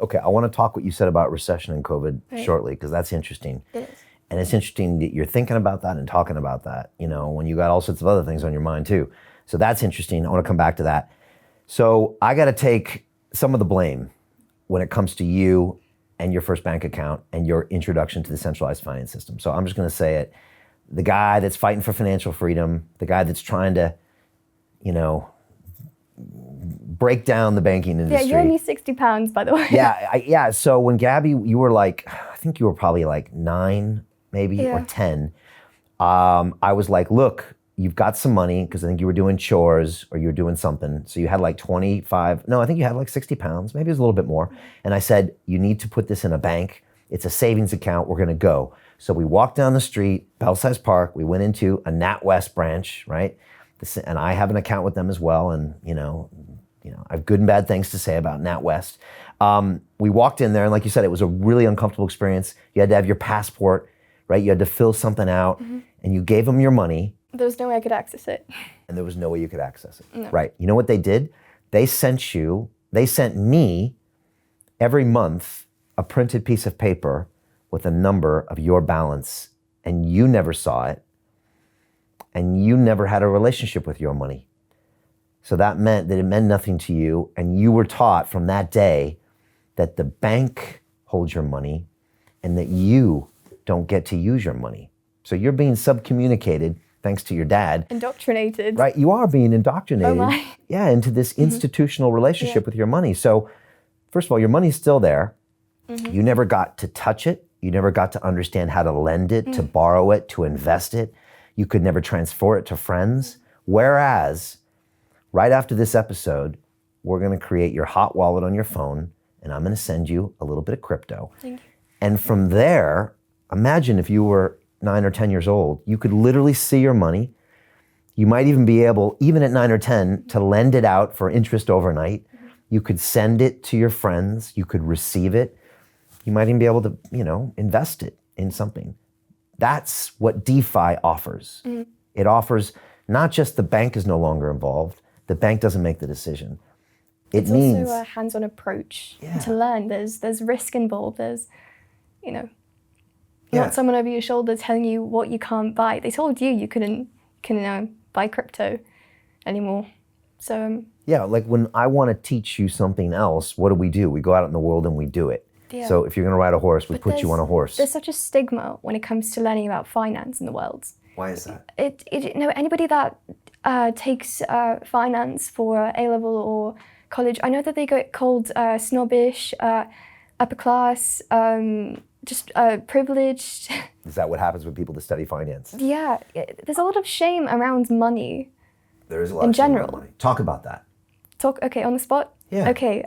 Okay, I want to talk what you said about recession and COVID shortly, because that's interesting. It is. And it's interesting that you're thinking about that and talking about that, when you got all sorts of other things on your mind too. So that's interesting. I want to come back to that. So I got to take some of the blame when it comes to you and your first bank account and your introduction to the centralized finance system. So I'm just going to say it. The guy that's fighting for financial freedom, the guy that's trying to, break down the banking industry. Yeah, you owe me £60, by the way. Yeah. So when Gabby, you were like, I think you were probably like 9, maybe, or 10. I was like, look, you've got some money, because I think you were doing chores or you were doing something. So you had like 25, no, I think you had like £60, maybe it was a little bit more. And I said, you need to put this in a bank. It's a savings account. We're going to go. So we walked down the street, Belsize Park. We went into a NatWest branch, right? And I have an account with them as well. And, I have good and bad things to say about NatWest. We walked in there, and like you said, it was a really uncomfortable experience. You had to have your passport, right? You had to fill something out, and you gave them your money. There was no way I could access it. And there was no way you could access it. No. Right. You know what they did? They sent me every month a printed piece of paper with a number of your balance, and you never saw it, and you never had a relationship with your money. So that meant that it meant nothing to you, and you were taught from that day that the bank holds your money and that you don't get to use your money. So you're being subcommunicated, thanks to your dad. Indoctrinated. Right, you are being indoctrinated. Oh my. Yeah, into this institutional relationship with your money. So first of all, your money's still there. You never got to touch it. You never got to understand how to lend it, to borrow it, to invest it. You could never transfer it to friends. Whereas, right after this episode, we're going to create your hot wallet on your phone, and I'm going to send you a little bit of crypto. Thank you. And from there, imagine if you were 9 or 10 years old, you could literally see your money. You might even be able, even at 9 or 10, to lend it out for interest overnight. You could send it to your friends. You could receive it. You might even be able to, invest it in something. That's what DeFi offers. It offers not just the bank is no longer involved. The bank doesn't make the decision. It's also a hands-on approach to learn. There's risk involved. There's, not someone over your shoulder telling you what you can't buy. They told you you couldn't buy crypto anymore. So like when I want to teach you something else, what do? We go out in the world and we do it. Yeah. So if you're going to ride a horse, we put you on a horse. There's such a stigma when it comes to learning about finance in the world. Why is that? Anybody that takes finance for A-level or college, I know that they get called snobbish, upper class, just privileged. Is that what happens with people that study finance? Yeah, there's a lot of shame around money. There is a lot in of shame general. around money. Talk about that. Okay, on the spot? Yeah. Okay.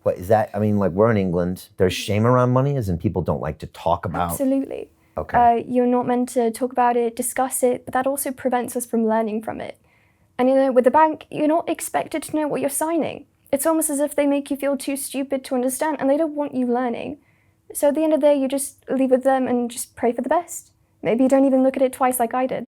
What is that? I mean, like we're in England. There's shame around money, as in people don't like to talk about. Absolutely. Okay. You're not meant to talk about it, discuss it, but that also prevents us from learning from it. And with the bank, you're not expected to know what you're signing. It's almost as if they make you feel too stupid to understand, and they don't want you learning. So at the end of the day, you just leave with them and just pray for the best. Maybe you don't even look at it twice like I did.